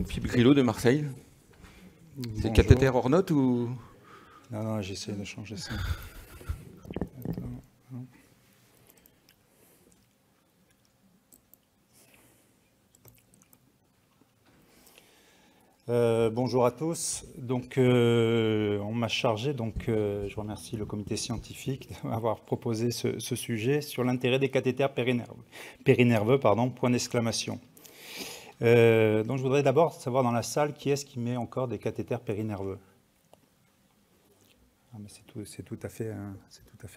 Philippe Grillo de Marseille. C'est cathéter hors note ou... Non, non, j'essaie de changer ça. Bonjour à tous. Donc, on m'a chargé, je remercie le comité scientifique d'avoir proposé ce sujet sur l'intérêt des cathéters périnerveux, point d'exclamation. Donc, je voudrais d'abord savoir dans la salle qui est-ce qui met encore des cathéters périnerveux. Ah, mais c'est tout à fait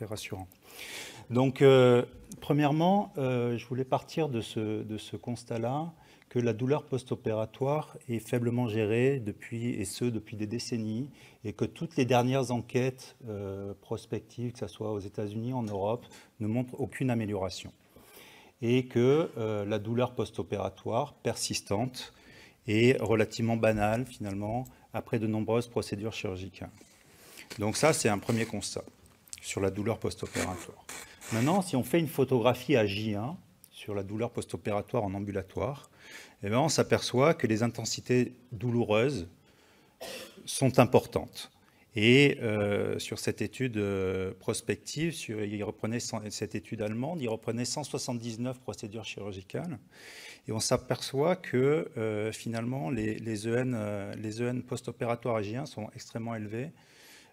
rassurant. Donc, premièrement, je voulais partir de ce constat-là, que la douleur post-opératoire est faiblement gérée depuis des décennies, et que toutes les dernières enquêtes prospectives, que ce soit aux États-Unis, en Europe, ne montrent aucune amélioration. Et que la douleur post-opératoire persistante est relativement banale, finalement, après de nombreuses procédures chirurgicales. Donc ça, c'est un premier constat sur la douleur post-opératoire. Maintenant, si on fait une photographie à J1 sur la douleur post-opératoire en ambulatoire, eh bien, on s'aperçoit que les intensités douloureuses sont importantes. Et sur cette étude prospective, cette étude allemande, il reprenait 179 procédures chirurgicales. Et on s'aperçoit que finalement, les EN post-opératoires à J1 sont extrêmement élevés.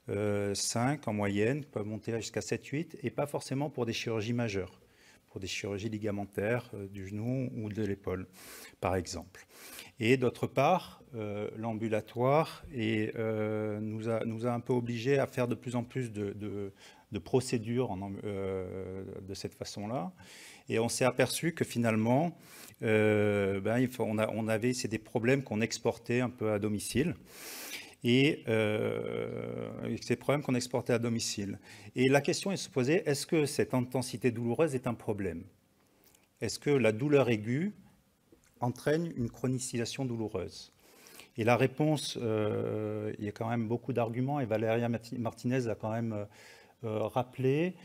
5 en moyenne, peuvent monter jusqu'à 7-8, et pas forcément pour des chirurgies majeures, pour des chirurgies ligamentaires du genou ou de l'épaule, par exemple. Et d'autre part, l'ambulatoire nous a un peu obligés à faire de plus en plus de procédures de cette façon-là. Et on s'est aperçu que finalement, c'est des problèmes qu'on exportait un peu à domicile. Et ces problèmes qu'on exportait à domicile. Et la question est de se poser, est-ce que cette intensité douloureuse est un problème? Est-ce que la douleur aiguë entraîne une chronicisation douloureuse? Et la réponse, il y a quand même beaucoup d'arguments, et Valéria Martinez l'a quand même rappelé,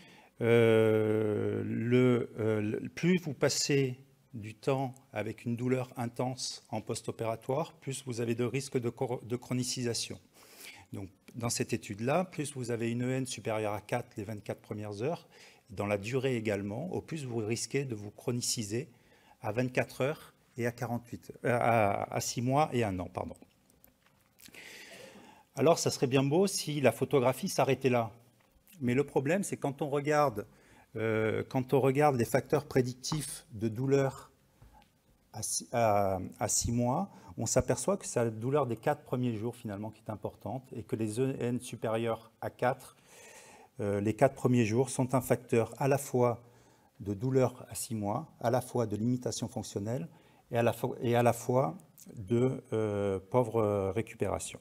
plus vous passez du temps avec une douleur intense en post-opératoire, plus vous avez de risques de chronicisation. Donc, dans cette étude-là, plus vous avez une EN supérieure à 4 les 24 premières heures, dans la durée également, au plus vous risquez de vous chroniciser à 24 heures et à 6 mois et 1 an. Pardon. Alors, ça serait bien beau si la photographie s'arrêtait là. Mais le problème, c'est quand on regarde les facteurs prédictifs de douleur à 6 mois, on s'aperçoit que c'est la douleur des 4 premiers jours finalement qui est importante, et que les EN supérieurs à 4, les 4 premiers jours, sont un facteur à la fois de douleur à 6 mois, à la fois de limitation fonctionnelle et à la fois de pauvre récupération.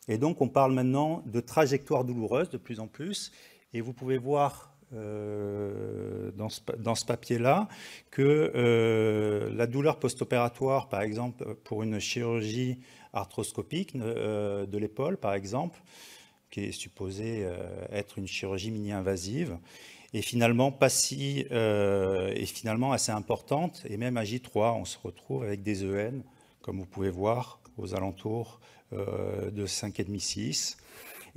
Et donc on parle maintenant de trajectoire douloureuse de plus en plus, et vous pouvez voir dans ce papier-là que la douleur post-opératoire, par exemple, pour une chirurgie arthroscopique de l'épaule, par exemple, qui est supposée être une chirurgie mini-invasive, est finalement assez importante, et même à J3, on se retrouve avec des EN, comme vous pouvez voir, aux alentours de 5,5-6.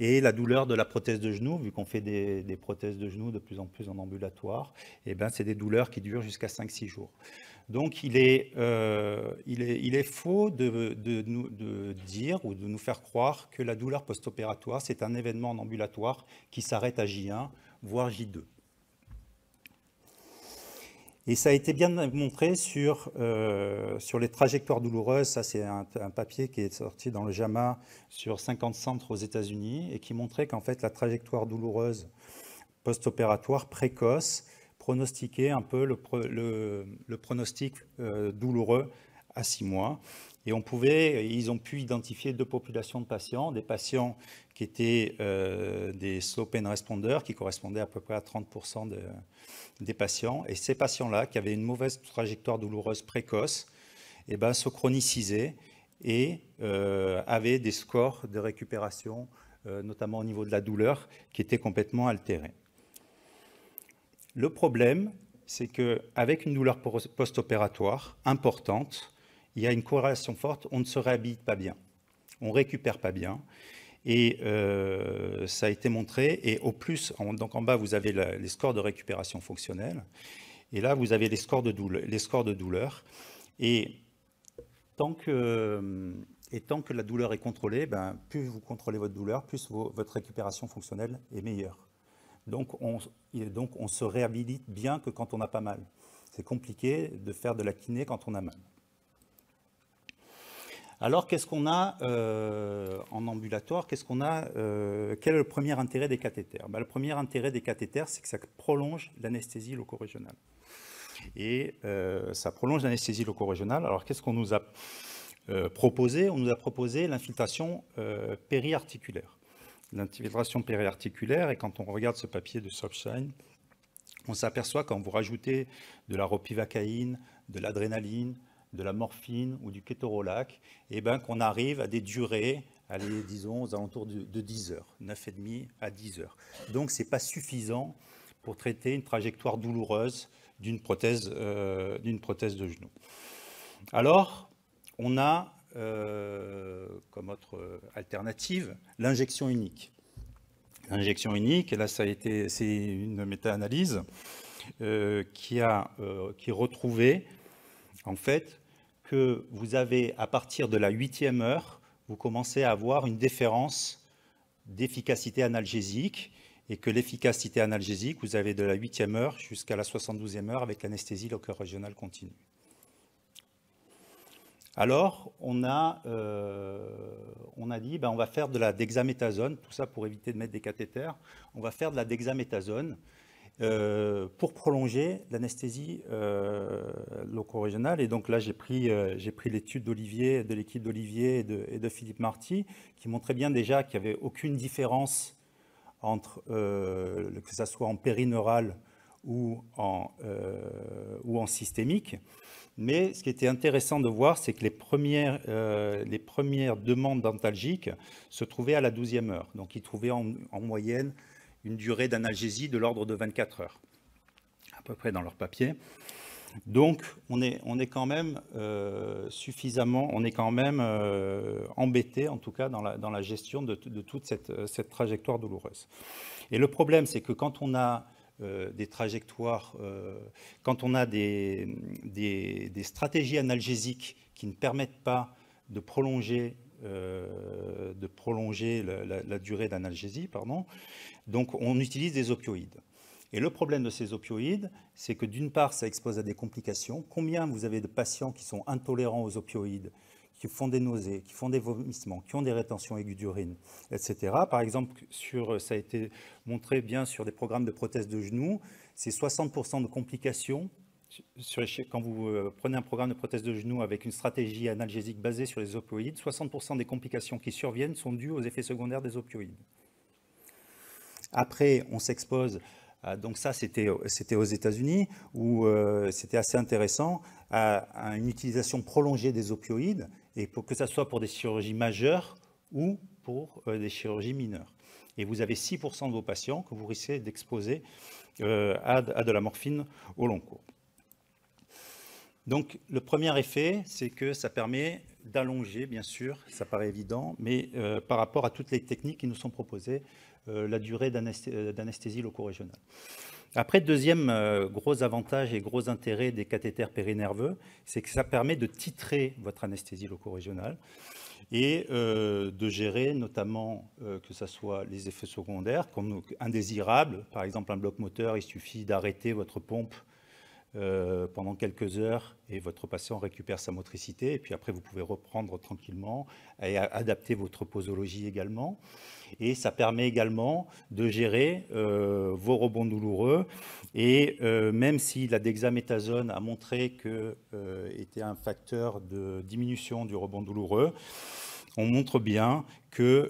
Et la douleur de la prothèse de genou, vu qu'on fait des prothèses de genou de plus en plus en ambulatoire, eh ben, c'est des douleurs qui durent jusqu'à 5-6 jours. Donc il est faux de dire ou de nous faire croire que la douleur post-opératoire, c'est un événement en ambulatoire qui s'arrête à J1, voire J2. Et ça a été bien montré sur les trajectoires douloureuses. Ça, c'est un papier qui est sorti dans le JAMA sur 50 centres aux États-Unis, et qui montrait qu'en fait, la trajectoire douloureuse post-opératoire précoce pronostiquait un peu le pronostic douloureux à 6 mois. Et ils ont pu identifier 2 populations de patients, des patients qui étaient des slow pain responders, qui correspondaient à peu près à 30% des patients. Et ces patients-là, qui avaient une mauvaise trajectoire douloureuse précoce, eh ben, se chronicisaient et avaient des scores de récupération, notamment au niveau de la douleur, qui étaient complètement altérés. Le problème, c'est qu'avec une douleur post-opératoire importante, il y a une corrélation forte, on ne se réhabilite pas bien, on ne récupère pas bien. Et ça a été montré. Et au plus, donc en bas, vous avez les scores de récupération fonctionnelle. Et là, vous avez les scores de douleur. Et tant que la douleur est contrôlée, ben, plus vous contrôlez votre douleur, plus votre récupération fonctionnelle est meilleure. Donc on se réhabilite bien que quand on n'a pas mal. C'est compliqué de faire de la kiné quand on a mal. Alors, qu'est-ce qu'on a en ambulatoire? Quel est le premier intérêt des cathéters? Ben, le premier intérêt des cathéters, c'est que ça prolonge l'anesthésie loco-régionale. Et ça prolonge l'anesthésie loco-régionale. Alors, qu'est-ce qu'on nous a proposé? On nous a proposé l'infiltration périarticulaire. L'infiltration périarticulaire, et quand on regarde ce papier de Sopshine, on s'aperçoit quand vous rajoutez de la ropivacaïne, de l'adrénaline, de la morphine ou du kétorolac, et ben qu'on arrive à des durées, allez, disons, aux alentours de 10 heures, 9,5 à 10 heures. Donc, ce n'est pas suffisant pour traiter une trajectoire douloureuse d'une prothèse de genou. Alors, on a, comme autre alternative, l'injection unique. L'injection unique, et là, c'est une méta-analyse qui retrouvait, en fait, que vous avez, à partir de la 8e heure, vous commencez à avoir une différence d'efficacité analgésique, et que l'efficacité analgésique, vous avez de la 8e heure jusqu'à la 72e heure avec l'anesthésie loco-régionale continue. Alors, on a dit, ben, on va faire de la dexaméthasone, tout ça pour éviter de mettre des cathéters, on va faire de la dexaméthasone pour prolonger l'anesthésie loco-régionale. Et donc là, j'ai pris l'étude d'Olivier, de l'équipe d'Olivier et de Philippe Marty, qui montrait bien déjà qu'il n'y avait aucune différence entre, que ça soit en périneural ou en systémique. Mais ce qui était intéressant de voir, c'est que les premières demandes dentalgiques se trouvaient à la 12e heure. Donc, ils trouvaient en moyenne une durée d'analgésie de l'ordre de 24 heures, à peu près dans leur papier. Donc, on est quand même embêté, en tout cas, dans la gestion de toute cette trajectoire douloureuse. Et le problème, c'est que quand on a des trajectoires, quand on a des stratégies analgésiques qui ne permettent pas de prolonger la durée d'analgésie, donc on utilise des opioïdes. Et le problème de ces opioïdes, c'est que d'une part, ça expose à des complications. Combien vous avez de patients qui sont intolérants aux opioïdes, qui font des nausées, qui font des vomissements, qui ont des rétentions aiguës d'urine, etc. Par exemple, ça a été montré bien sur des programmes de prothèse de genou, c'est 60% de complications. Quand vous prenez un programme de prothèse de genou avec une stratégie analgésique basée sur les opioïdes, 60% des complications qui surviennent sont dues aux effets secondaires des opioïdes. Après, on s'expose, donc ça c'était aux États-Unis, où c'était assez intéressant, à une utilisation prolongée des opioïdes, et pour que ça soit pour des chirurgies majeures ou pour des chirurgies mineures. Et vous avez 6% de vos patients que vous risquez d'exposer à de la morphine au long cours. Donc, le premier effet, c'est que ça permet d'allonger, bien sûr, ça paraît évident, mais par rapport à toutes les techniques qui nous sont proposées, la durée d'anesthésie loco-régionale. Après, deuxième gros avantage et gros intérêt des cathéters périnerveux, c'est que ça permet de titrer votre anesthésie loco-régionale et de gérer notamment que ce soit les effets secondaires, comme indésirables, par exemple un bloc moteur, il suffit d'arrêter votre pompe pendant quelques heures et votre patient récupère sa motricité, et puis après vous pouvez reprendre tranquillement et adapter votre posologie également. Et ça permet également de gérer vos rebonds douloureux, et même si la dexaméthasone a montré que était un facteur de diminution du rebond douloureux, on montre bien que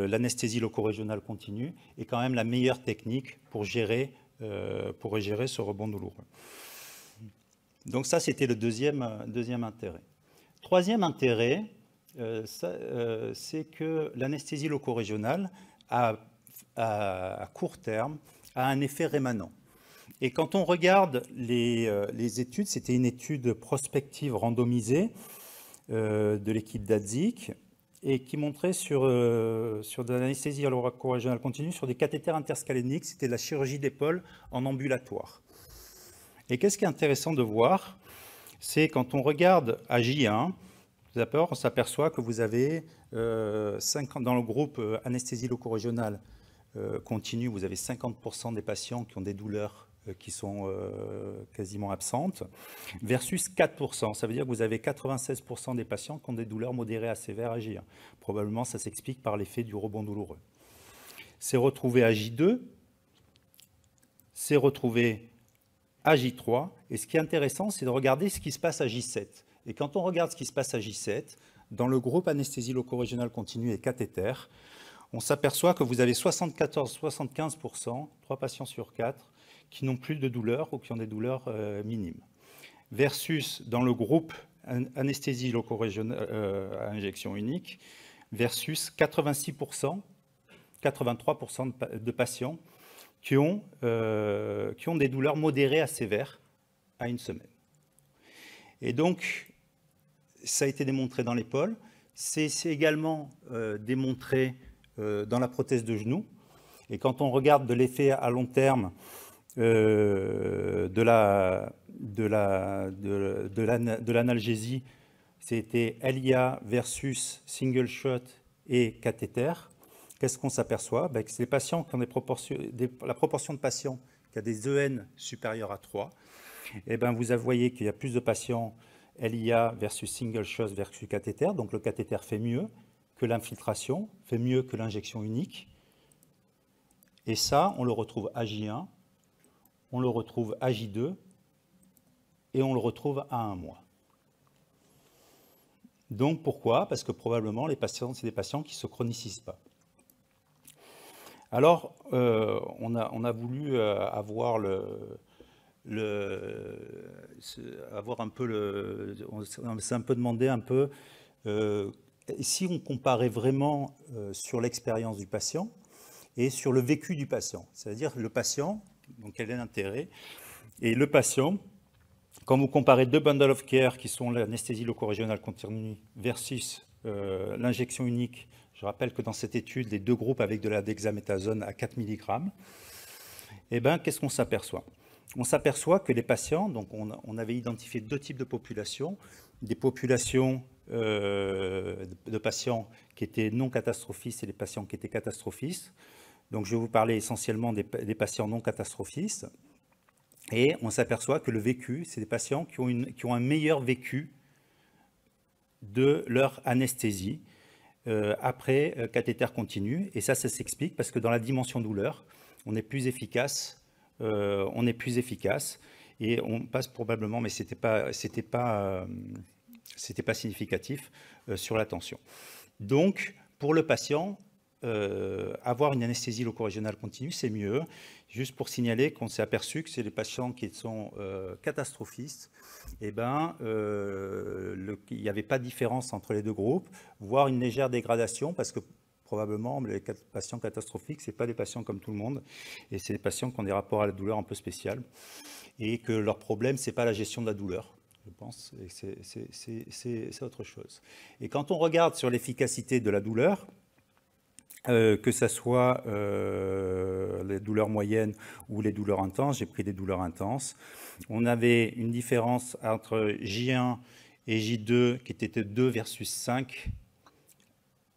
l'anesthésie loco-régionale continue est quand même la meilleure technique pour gérer ce rebond douloureux. Donc ça, c'était le deuxième intérêt. Troisième intérêt, c'est que l'anesthésie loco-régionale, à court terme, a un effet rémanent. Et quand on regarde les études, c'était une étude prospective randomisée de l'équipe d'Adzik et qui montrait sur de l'anesthésie locale-régionale continue sur des cathéters interscaléniques, c'était de la chirurgie d'épaule en ambulatoire. Et qu'est-ce qui est intéressant de voir, c'est quand on regarde à J1, d'abord on s'aperçoit que vous avez dans le groupe anesthésie loco-régionale continue, vous avez 50% des patients qui ont des douleurs qui sont quasiment absentes, versus 4%. Ça veut dire que vous avez 96% des patients qui ont des douleurs modérées à sévères à J1. Probablement, ça s'explique par l'effet du rebond douloureux. C'est retrouvé à J2, c'est retrouvé à J3, et ce qui est intéressant, c'est de regarder ce qui se passe à J7. Et quand on regarde ce qui se passe à J7, dans le groupe anesthésie loco-régionale continue et cathéter, on s'aperçoit que vous avez 74-75%, 3 patients sur 4, qui n'ont plus de douleur ou qui ont des douleurs minimes. Versus dans le groupe anesthésie loco-régionale à injection unique, versus 86%, 83% de patients qui ont des douleurs modérées à sévères à une semaine. Et donc, ça a été démontré dans l'épaule. C'est également démontré dans la prothèse de genou. Et quand on regarde de l'effet à long terme de l'analgésie, c'était LIA versus single shot et cathéter. Qu'est-ce qu'on s'aperçoit? Que c'est les patients qui ont la proportion de patients qui a des EN supérieurs à 3. Et vous voyez qu'il y a plus de patients LIA versus single shot versus cathéter. Donc le cathéter fait mieux que l'infiltration, fait mieux que l'injection unique. Et ça, on le retrouve à J1, on le retrouve à J2 et on le retrouve à 1 mois. Donc pourquoi? Parce que probablement les patients, c'est des patients qui ne se chronicisent pas. Alors, on a voulu avoir on s'est un peu demandé si on comparait vraiment sur l'expérience du patient et sur le vécu du patient, c'est-à-dire le patient, donc quel est l'intérêt, et le patient, quand vous comparez deux bundles of care qui sont l'anesthésie loco-régionale continue versus l'injection unique. Je rappelle que dans cette étude, les deux groupes avec de la dexaméthasone à 4 mg, qu'est-ce qu'on s'aperçoit? On s'aperçoit que les patients, donc on avait identifié deux types de populations, des populations de patients qui étaient non catastrophistes et des patients qui étaient catastrophistes. Donc je vais vous parler essentiellement des patients non catastrophistes. Et on s'aperçoit que le vécu, c'est des patients qui ont un meilleur vécu de leur anesthésie après cathéter continu. Et ça s'explique parce que dans la dimension douleur, on est plus efficace. Et on passe probablement, mais c'était pas significatif sur la tension. Donc, pour le patient, avoir une anesthésie loco-régionale continue, c'est mieux. Juste pour signaler qu'on s'est aperçu que c'est les patients qui sont catastrophistes, il n'y avait pas de différence entre les deux groupes, voire une légère dégradation, parce que probablement les patients catastrophiques, ce n'est pas des patients comme tout le monde, et c'est des patients qui ont des rapports à la douleur un peu spécial, et que leur problème, ce n'est pas la gestion de la douleur, je pense, et c'est autre chose. Et quand on regarde sur l'efficacité de la douleur, que ce soit les douleurs moyennes ou les douleurs intenses, j'ai pris des douleurs intenses, on avait une différence entre J1 et J2 qui était de 2 versus 5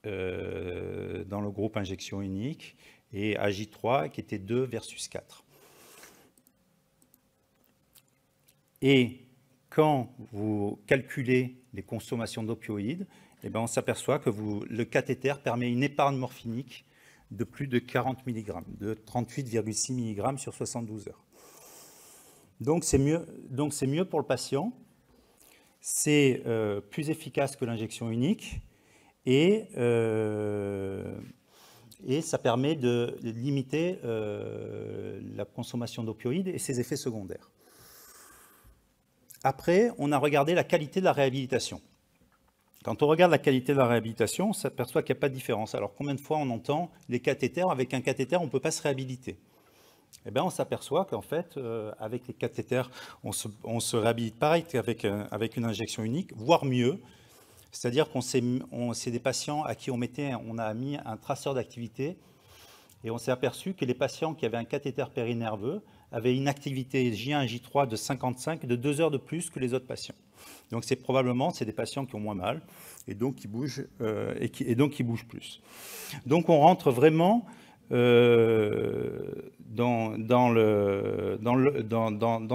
dans le groupe injection unique, et à J3 qui était 2 versus 4. Et quand vous calculez les consommations d'opioïdes, on s'aperçoit que le cathéter permet une épargne morphinique de plus de 40 mg, de 38,6 mg sur 72 heures. Donc c'est mieux pour le patient, c'est plus efficace que l'injection unique, et ça permet de limiter la consommation d'opioïdes et ses effets secondaires. Après, on a regardé la qualité de la réhabilitation. Quand on regarde la qualité de la réhabilitation, on s'aperçoit qu'il n'y a pas de différence. Alors, combien de fois on entend les cathéters? Avec un cathéter, on ne peut pas se réhabiliter. eh bien, on s'aperçoit qu'en fait, avec les cathéters, on se réhabilite pareil qu'avec une injection unique, voire mieux. C'est-à-dire qu'on c'est des patients à qui on a mis un traceur d'activité et on s'est aperçu que les patients qui avaient un cathéter périnerveux avaient une activité J1 J3 de 55, de 2 heures de plus que les autres patients. Donc c'est des patients qui ont moins mal et donc qui bougent, qui bougent plus. Donc on rentre vraiment dans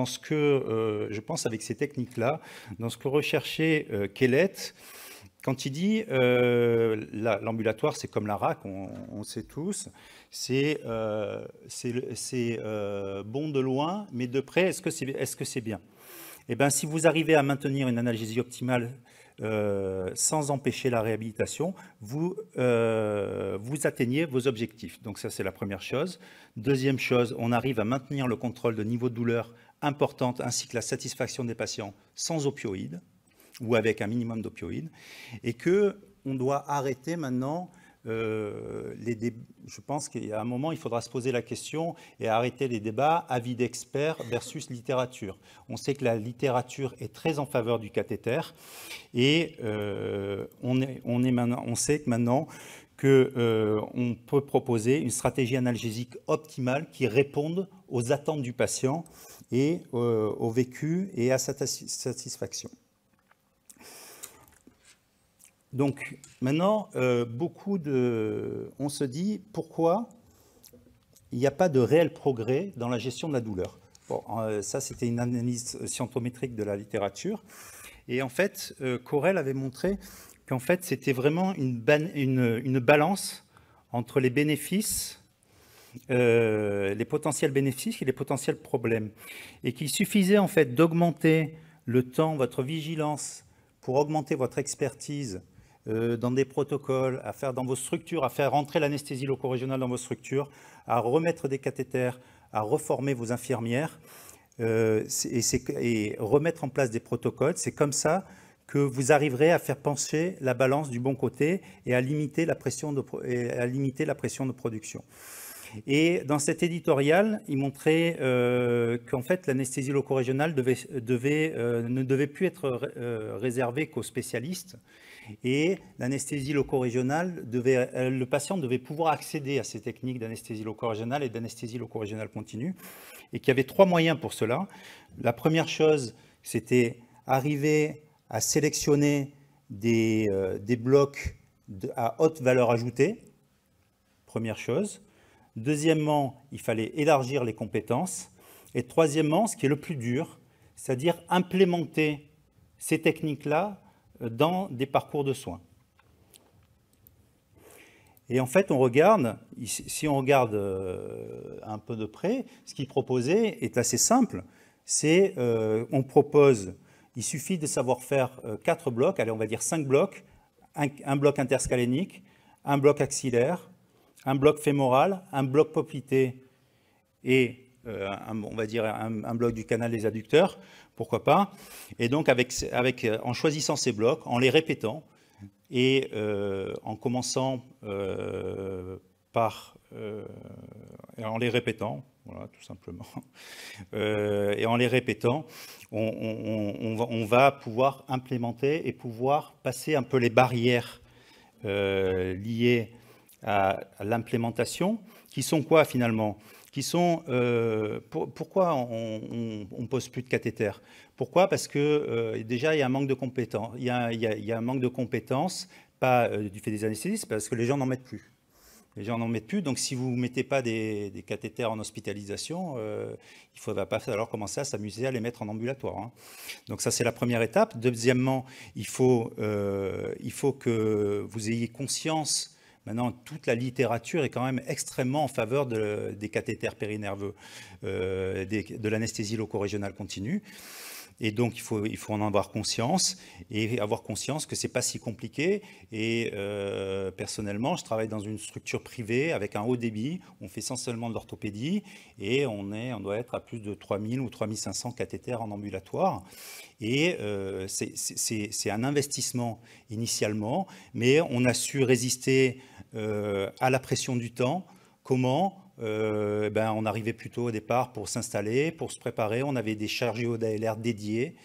ce que, je pense avec ces techniques-là, dans ce que recherchait Kellett, quand il dit l'ambulatoire, c'est comme la RAC, on sait tous, c'est bon de loin, mais de près, est-ce que c'est bien? Eh bien, si vous arrivez à maintenir une analgésie optimale sans empêcher la réhabilitation, vous atteignez vos objectifs. Donc ça, c'est la première chose. Deuxième chose, on arrive à maintenir le contrôle de niveau de douleur importante ainsi que la satisfaction des patients sans opioïdes ou avec un minimum d'opioïdes, et qu'on doit arrêter maintenant je pense qu'à un moment, il faudra se poser la question et arrêter les débats avis d'experts versus littérature. On sait que la littérature est très en faveur du cathéter et on sait que maintenant qu'on peut proposer une stratégie analgésique optimale qui réponde aux attentes du patient et au vécu et à sa satisfaction. Donc maintenant, on se dit pourquoi il n'y a pas de réel progrès dans la gestion de la douleur. Bon, ça, c'était une analyse scientométrique de la littérature. Et en fait, Correll avait montré qu'en fait, c'était vraiment une balance entre les bénéfices, les potentiels bénéfices et les potentiels problèmes. Et qu'il suffisait en fait d'augmenter le temps, votre vigilance, pour augmenter votre expertise, dans des protocoles, à faire dans vos structures, à faire rentrer l'anesthésie loco-régionale dans vos structures, à remettre des cathéters, à reformer vos infirmières et remettre en place des protocoles. C'est comme ça que vous arriverez à faire pencher la balance du bon côté et à limiter la pression de production. Et dans cet éditorial, il montrait qu'en fait, l'anesthésie loco-régionale ne devait plus être réservée qu'aux spécialistes. Et l'anesthésie loco-régionale, le patient devait pouvoir accéder à ces techniques d'anesthésie loco-régionale et d'anesthésie loco-régionale continue, et qu'il y avait 3 moyens pour cela. La première chose, c'était arriver à sélectionner des blocs à haute valeur ajoutée, première chose. Deuxièmement, il fallait élargir les compétences. Et troisièmement, ce qui est le plus dur, c'est-à-dire implémenter ces techniques-là dans des parcours de soins. Et en fait, si on regarde un peu de près, ce qu'il proposait est assez simple. On propose, il suffit de savoir faire 4 blocs, allez, on va dire 5 blocs, un bloc interscalénique, un bloc axillaire, un bloc fémoral, un bloc poplité et on va dire un bloc du canal des adducteurs, pourquoi pas. Et donc en choisissant ces blocs, en les répétant et en commençant en les répétant, voilà, tout simplement, et en les répétant, on va pouvoir implémenter et pouvoir passer un peu les barrières liées à l'implémentation, qui sont quoi finalement? Qui sont, pourquoi on ne pose plus de cathéter? Pourquoi? Parce que déjà il y a un manque de compétences. Il y a un manque de compétences, pas du fait des anesthésistes, parce que les gens n'en mettent plus. Les gens n'en mettent plus, donc si vous ne mettez pas des cathéters en hospitalisation, il ne faudra pas alors commencer à s'amuser à les mettre en ambulatoire. Hein. Donc ça, c'est la première étape. Deuxièmement, il faut que vous ayez conscience. Maintenant, toute la littérature est quand même extrêmement en faveur des cathéters périnerveux, de l'anesthésie loco-régionale continue. Et donc, il faut en avoir conscience et avoir conscience que ce n'est pas si compliqué. Et personnellement, je travaille dans une structure privée avec un haut débit. On fait essentiellement de l'orthopédie et on doit être à plus de 3000 ou 3500 cathéters en ambulatoire. Et c'est un investissement initialement, mais on a su résister à la pression du temps. Comment? on arrivait plutôt au départ pour s'installer, pour se préparer. On avait des chargeurs d'ALR dédiés,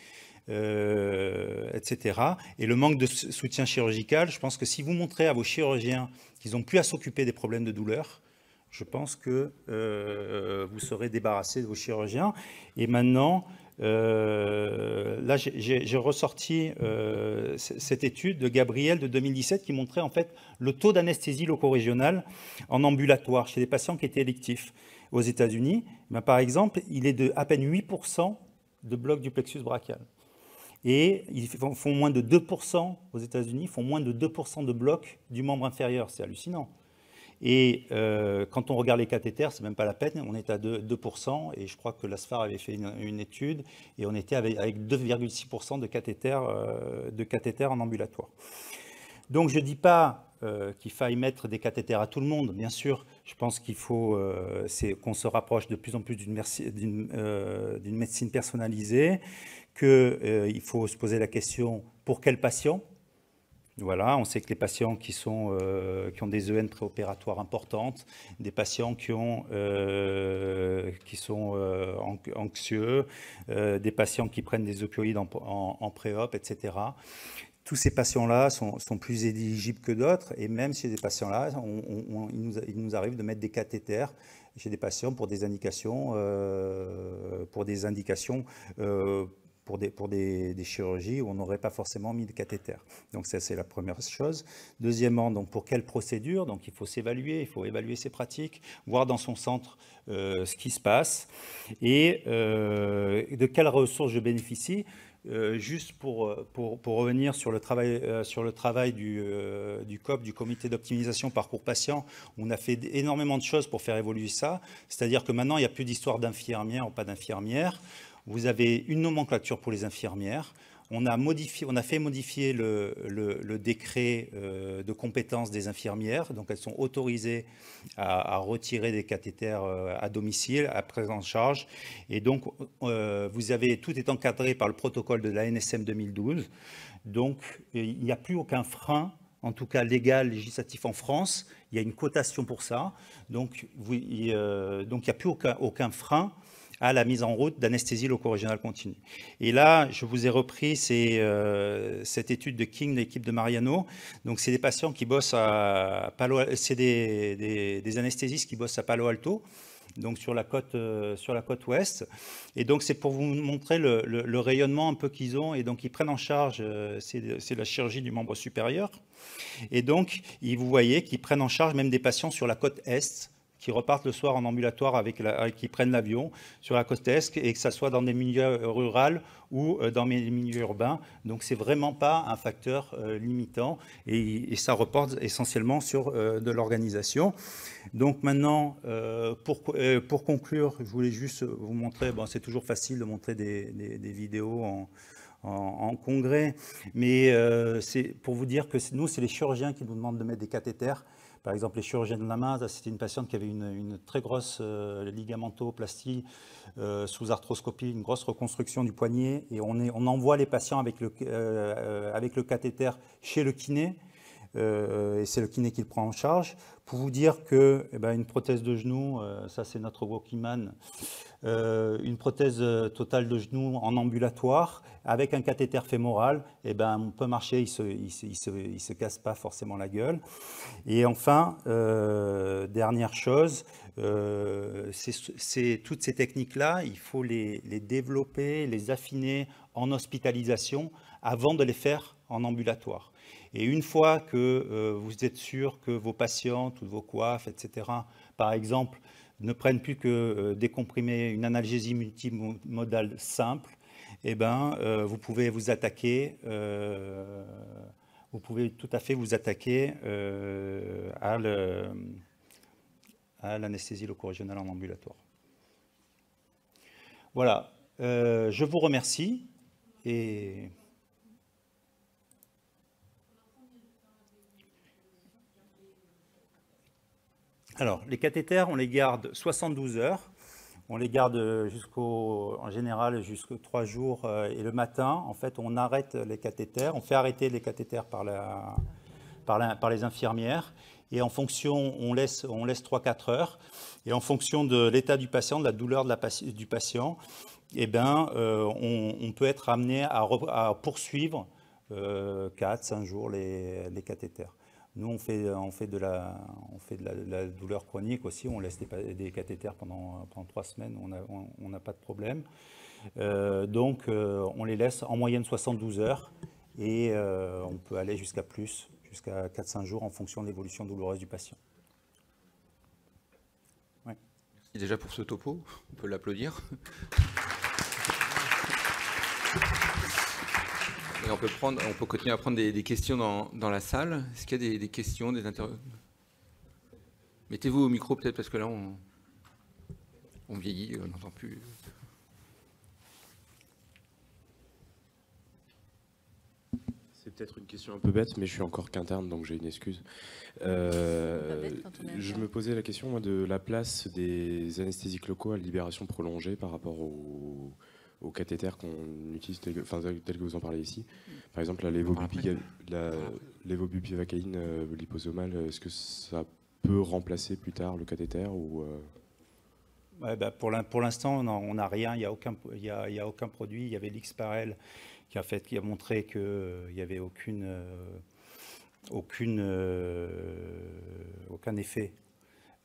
etc. Et le manque de soutien chirurgical, je pense que si vous montrez à vos chirurgiens qu'ils n'ont plus à s'occuper des problèmes de douleur, je pense que vous serez débarrassé de vos chirurgiens. Et maintenant, là, j'ai ressorti cette étude de Gabriel de 2017 qui montrait en fait le taux d'anesthésie loco-régionale en ambulatoire chez les patients qui étaient électifs aux États-Unis. Par exemple, il est de à peine 8% de bloc du plexus brachial. Et ils font moins de 2% aux États-Unis, font moins de 2% de bloc du membre inférieur. C'est hallucinant. Et quand on regarde les cathéters, c'est même pas la peine, on est à 2%, et je crois que l'ASFAR avait fait une étude, et on était avec 2,6% de cathéters en ambulatoire. Donc je ne dis pas qu'il faille mettre des cathéters à tout le monde, bien sûr, je pense qu'il faut qu'on se rapproche de plus en plus d'une médecine personnalisée, qu'il faut se poser la question pour quel patient. Voilà, on sait que les patients qui ont des EN préopératoires importantes, des patients qui sont anxieux, des patients qui prennent des opioïdes en pré-op, etc. Tous ces patients-là sont plus éligibles que d'autres, et même chez ces patients-là, il nous arrive de mettre des cathéters chez des patients pour des indications, pour des chirurgies où on n'aurait pas forcément mis de cathéter. Donc ça, c'est la première chose. Deuxièmement, donc pour quelle procédure? Donc il faut s'évaluer, il faut évaluer ses pratiques, voir dans son centre ce qui se passe et de quelles ressources je bénéficie. Juste pour revenir sur le travail du COP, du comité d'optimisation parcours patient, on a fait énormément de choses pour faire évoluer ça. C'est-à-dire que maintenant, il n'y a plus d'histoire d'infirmière ou pas d'infirmière. Vous avez une nomenclature pour les infirmières. On a fait modifier le décret de compétences des infirmières. Donc, elles sont autorisées à retirer des cathéters à domicile, à prise en charge. Et donc, tout est encadré par le protocole de l'ANSM 2012. Donc, il n'y a plus aucun frein, en tout cas légal, législatif en France. Il y a une cotation pour ça. Donc, il n'y a plus aucun frein à la mise en route d'anesthésie loco-régionale continue. Et là, je vous ai repris cette étude de King, l'équipe de Mariano. Donc, c'est des patients qui bossent c'est des anesthésistes qui bossent à Palo Alto, donc sur la côte ouest. Et donc, c'est pour vous montrer le rayonnement un peu qu'ils ont. Et donc, ils prennent en charge, c'est la chirurgie du membre supérieur. Et donc, vous voyez qu'ils prennent en charge même des patients sur la côte est, qui repartent le soir en ambulatoire qui prennent l'avion sur la côte est, et que ça soit dans des milieux ruraux ou dans les milieux urbains. Donc, c'est vraiment pas un facteur limitant et ça reporte essentiellement sur de l'organisation. Donc, maintenant, pour conclure, je voulais juste vous montrer, c'est toujours facile de montrer des vidéos en congrès, mais c'est pour vous dire que nous, c'est les chirurgiens qui nous demandent de mettre des cathéters. Par exemple, les chirurgiens de la main, c'était une patiente qui avait une très grosse ligamentoplastie sous arthroscopie, une grosse reconstruction du poignet, et on envoie les patients avec le cathéter chez le kiné, et c'est le kiné qui le prend en charge. Pour vous dire que une prothèse de genou, ça c'est notre Walkman, une prothèse totale de genou en ambulatoire avec un cathéter fémoral, on peut marcher, il se casse pas forcément la gueule. Et enfin, dernière chose, c'est toutes ces techniques-là, il faut les développer, les affiner en hospitalisation avant de les faire en ambulatoire. Et une fois que vous êtes sûr que vos patients, toutes vos coiffes, etc., par exemple, ne prennent plus que des comprimés, une analgésie multimodale simple, vous pouvez vous attaquer, tout à fait vous attaquer à l'anesthésie loco-régionale en ambulatoire. Voilà, je vous remercie et alors, les cathéters, on les garde 72 heures. On les garde en général jusqu'aux 3 jours. Et le matin, en fait, on arrête les cathéters. On fait arrêter les cathéters par par les infirmières. Et en fonction, on laisse 3-4 heures. Et en fonction de l'état du patient, de la douleur du patient, eh ben, on peut être amené à poursuivre 4-5 jours les cathéters. Nous, on fait de la douleur chronique aussi. On laisse des cathéters pendant 3 semaines. On n'a pas de problème. Donc, on les laisse en moyenne 72 heures. Et on peut aller jusqu'à 4-5 jours en fonction de l'évolution douloureuse du patient. Ouais. Merci déjà pour ce topo. On peut l'applaudir. Et on peut continuer à prendre des questions dans la salle. Est-ce qu'il y a des questions, des interrogations? Mettez-vous au micro peut-être parce que là on vieillit, on n'entend plus. C'est peut-être une question un peu bête, mais je suis encore qu'interne, donc j'ai une excuse. Je me posais la question moi, de la place des anesthésiques locaux à libération prolongée par rapport aux cathéters qu'on utilise, tel que vous en parlez ici. Par exemple, la lévobupivacaïne liposomale, est-ce que ça peut remplacer plus tard le cathéter ou Ouais, bah pour l'instant, on n'a rien, il n'y a aucun produit. Il y avait l'Xparel qui a montré qu'il n'y avait aucun effet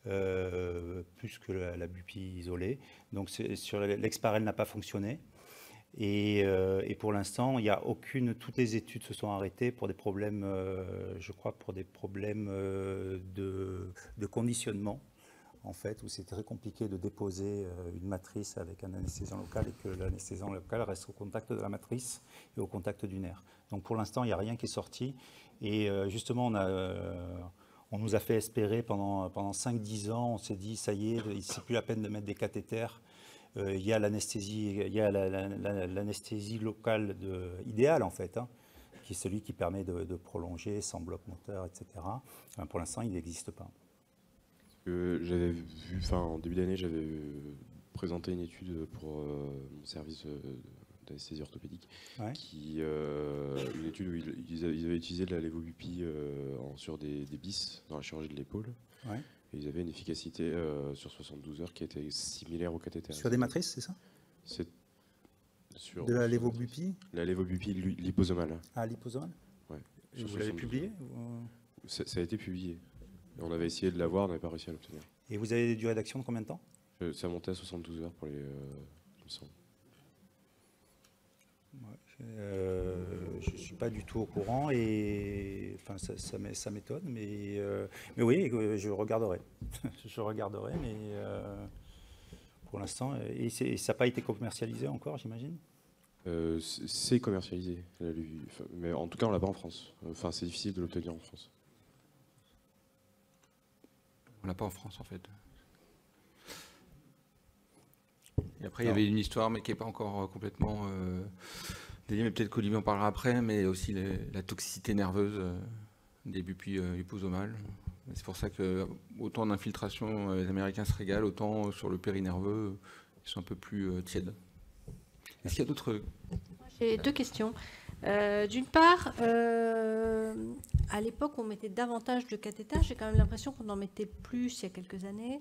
plus que la bupi isolée. Donc l'Xparel n'a pas fonctionné. Et pour l'instant, il n'y a toutes les études se sont arrêtées pour des problèmes, je crois, pour des problèmes de conditionnement, en fait, où c'est très compliqué de déposer une matrice avec un anesthésiant local et que l'anesthésiant local reste au contact de la matrice et au contact du nerf. Donc pour l'instant, il n'y a rien qui est sorti. Et justement, on nous a fait espérer pendant 5-10 ans, on s'est dit, ça y est, c'est plus la peine de mettre des cathéters. Il y a l'anesthésie locale idéale, en fait, hein, qui est celui qui permet de prolonger sans bloc moteur, etc. Enfin, pour l'instant, il n'existe pas. J'avais vu, en début d'année, j'avais présenté une étude pour mon service d'anesthésie orthopédique, ouais. Une étude où ils avaient utilisé de la lévobupi sur des bis dans la chirurgie de l'épaule. Ouais. Et ils avaient une efficacité sur 72 heures qui était similaire au cathéter. Sur des matrices, c'est ça? C'est sur, de la lévobupi? La lévobupi liposomale. Ah, liposomale? Ouais. Vous l'avez publié? Ça a été publié. On avait essayé de l'avoir, on n'avait pas réussi à l'obtenir. Et vous avez des durées d'action de combien de temps? Ça montait à 72 heures pour les... il me semble. Ouais, je ne suis pas du tout au courant et enfin, ça m'étonne, mais oui, je regarderai. Je regarderai, mais pour l'instant, et ça n'a pas été commercialisé encore, j'imagine? C'est commercialisé, mais en tout cas, on l'a pas en France. Enfin, c'est difficile de l'obtenir en France. On l'a pas en France, en fait. Et après, il y avait une histoire, mais qui n'est pas encore complètement déliée, mais peut-être qu'Olivier en parlera après, mais aussi la toxicité nerveuse des bupis liposomales. C'est pour ça que autant d'infiltration, les Américains se régalent, autant sur le périnerveux, ils sont un peu plus tièdes. Est-ce qu'il y a d'autres... J'ai deux questions. D'une part, à l'époque, on mettait davantage de cathéters. J'ai quand même l'impression qu'on en mettait plus il y a quelques années.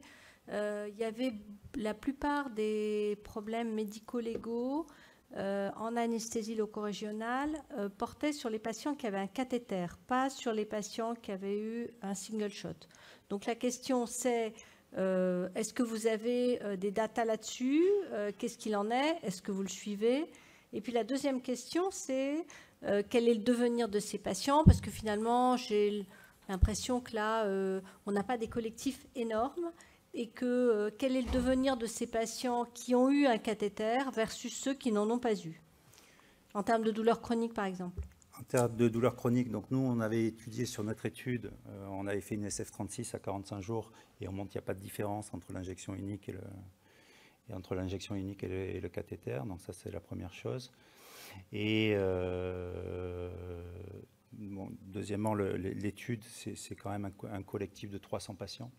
Il y avait la plupart des problèmes médico-légaux en anesthésie loco-régionale portaient sur les patients qui avaient un cathéter, pas sur les patients qui avaient eu un single shot. Donc la question c'est, est-ce que vous avez des datas là-dessus? Qu'est-ce qu'il en est? Est-ce que vous le suivez? Et puis la deuxième question, c'est quel est le devenir de ces patients? Parce que finalement, j'ai l'impression que là, on n'a pas des collectifs énormes et que quel est le devenir de ces patients qui ont eu un cathéter versus ceux qui n'en ont pas eu, en termes de douleur chronique, par exemple. En termes de douleur chronique, donc nous, on avait étudié sur notre étude, on avait fait une SF36 à 45 jours et on montre qu'il n'y a pas de différence entre l'injection unique et le cathéter, donc ça c'est la première chose. Et bon, deuxièmement, l'étude, c'est quand même un collectif de 300 patients,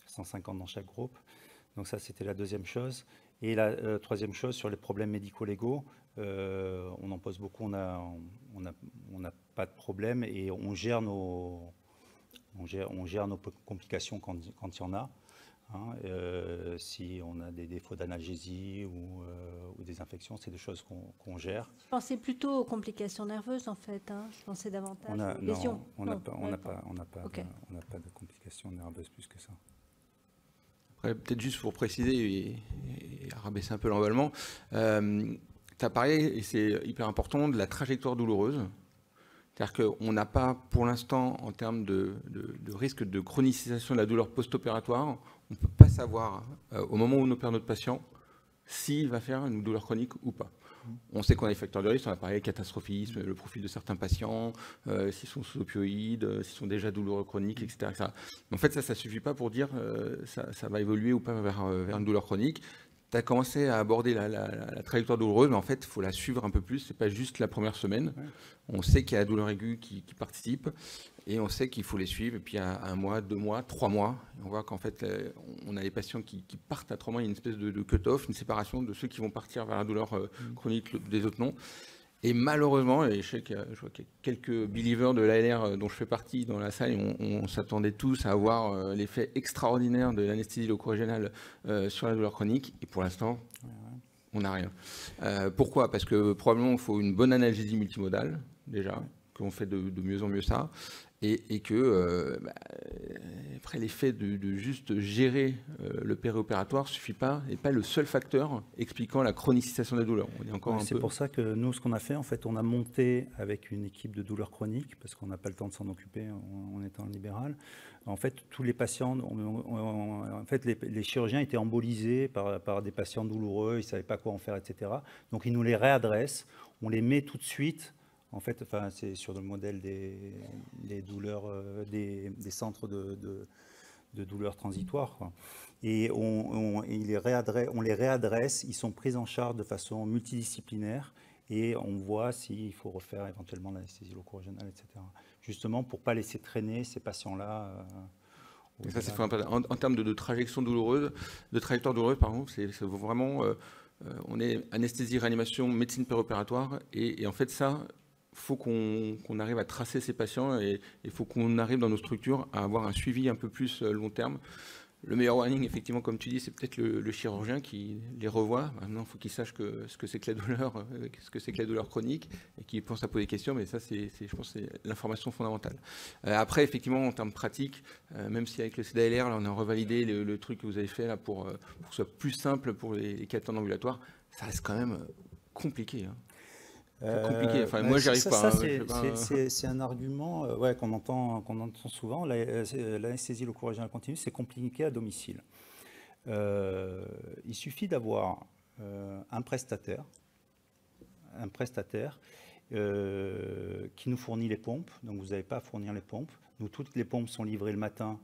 150 dans chaque groupe. Donc ça, c'était la deuxième chose. Et la troisième chose, sur les problèmes médico-légaux, on en pose beaucoup, on n'a pas de problème et on gère nos complications quand il y en a. Hein, si on a des défauts d'analgésie ou des infections, c'est des choses qu'on gère. Je pensais plutôt aux complications nerveuses en fait. Hein. Je pensais davantage aux lésions. On n'a pas de complications nerveuses plus que ça. Après, peut-être juste pour préciser et rabaisser un peu l'emballement, tu as parlé, et c'est hyper important, de la trajectoire douloureuse. C'est-à-dire qu'on n'a pas, pour l'instant, en termes de risque de chronicisation de la douleur post-opératoire, on ne peut pas savoir, au moment où on opère notre patient, s'il va faire une douleur chronique ou pas. On sait qu'on a des facteurs de risque, on a parlé catastrophisme, le profil de certains patients, s'ils sont sous opioïdes, s'ils sont déjà douloureux chroniques, etc. Mais en fait, ça ne suffit pas pour dire ça va évoluer ou pas vers une douleur chronique. Tu as commencé à aborder la trajectoire douloureuse, mais en fait, il faut la suivre un peu plus. Ce n'est pas juste la première semaine. Ouais. On sait qu'il y a la douleur aiguë qui participe et on sait qu'il faut les suivre. Et puis, à 1 mois, 2 mois, 3 mois, on voit qu'en fait, on a des patients qui partent à 3 mois. Il y a une espèce de cut-off, une séparation de ceux qui vont partir vers la douleur chronique, des autres non. Et malheureusement, et je vois qu'il y a quelques believers de l'ALR dont je fais partie dans la salle, on s'attendait tous à avoir l'effet extraordinaire de l'anesthésie loco-régionale sur la douleur chronique. Et pour l'instant, on n'a rien. Pourquoi ? Parce que probablement, il faut une bonne analgésie multimodale, déjà, qu'on fait de mieux en mieux ça. Et que après l'effet de juste gérer le périopératoire ne suffit pas, et pas le seul facteur expliquant la chronicisation de la douleur. C'est pour ça que nous, ce qu'on a fait, en fait, on a monté avec une équipe de douleurs chroniques, parce qu'on n'a pas le temps de s'en occuper en étant libéral. En fait, tous les patients, en fait, les chirurgiens étaient embolisés par des patients douloureux, ils ne savaient pas quoi en faire, etc. Donc, ils nous les réadressent, on les met tout de suite. En fait, c'est sur le modèle des douleurs, des centres de douleurs transitoires, quoi. Et on les réadresse, ils sont pris en charge de façon multidisciplinaire et on voit s'il faut refaire éventuellement l'anesthésie loco-régionale, etc. Justement pour ne pas laisser traîner ces patients-là. Ça, c'est en termes de trajectoire douloureuse, pardon, c'est vraiment, on est anesthésie, réanimation, médecine péropératoire et en fait ça, faut qu'on arrive à tracer ces patients et il faut qu'on arrive dans nos structures à avoir un suivi un peu plus long terme. Le meilleur warning, effectivement, comme tu dis, c'est peut-être le chirurgien qui les revoit. Maintenant, il faut qu'il sache ce que c'est que la douleur chronique et qu'il pense à poser des questions. Mais ça, je pense, c'est l'information fondamentale. Après, effectivement, en termes pratiques, même si avec le CDLR, là, on a revalidé le truc que vous avez fait là pour que ce soit plus simple pour les cathéters ambulatoires, ça reste quand même compliqué. Hein. Compliqué. Enfin, moi, j'y arrive pas. C'est un argument qu'on entend souvent. L'anesthésie loco-régionale continue, c'est compliqué à domicile. Il suffit d'avoir un prestataire qui nous fournit les pompes. Donc, vous n'avez pas à fournir les pompes. Nous, toutes les pompes sont livrées le matin.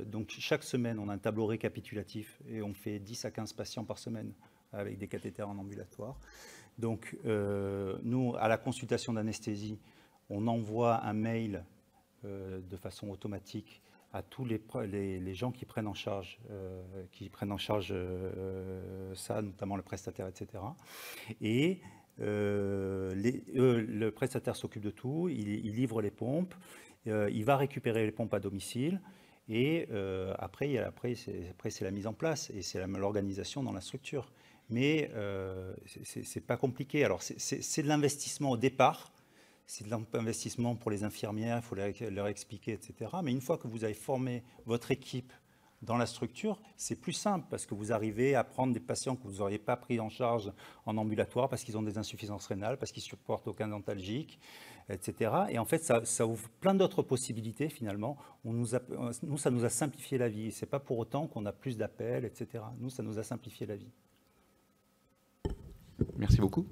Donc, chaque semaine, on a un tableau récapitulatif et on fait 10 à 15 patients par semaine avec des cathéters en ambulatoire. Donc, nous, à la consultation d'anesthésie, on envoie un mail de façon automatique à tous les gens qui prennent en charge, ça, notamment le prestataire, etc. Et le prestataire s'occupe de tout, il livre les pompes, il va récupérer les pompes à domicile. Et après, c'est la mise en place et c'est l'organisation dans la structure. Mais c'est pas compliqué. Alors, c'est de l'investissement au départ, c'est de l'investissement pour les infirmières, il faut leur expliquer, etc. Mais une fois que vous avez formé votre équipe dans la structure, c'est plus simple parce que vous arrivez à prendre des patients que vous n'auriez pas pris en charge en ambulatoire parce qu'ils ont des insuffisances rénales, parce qu'ils ne supportent aucun dentalgique, etc. Et en fait, ça ouvre plein d'autres possibilités finalement. Nous, ça nous a simplifié la vie. Ce n'est pas pour autant qu'on a plus d'appels, etc. Nous, ça nous a simplifié la vie. Merci beaucoup.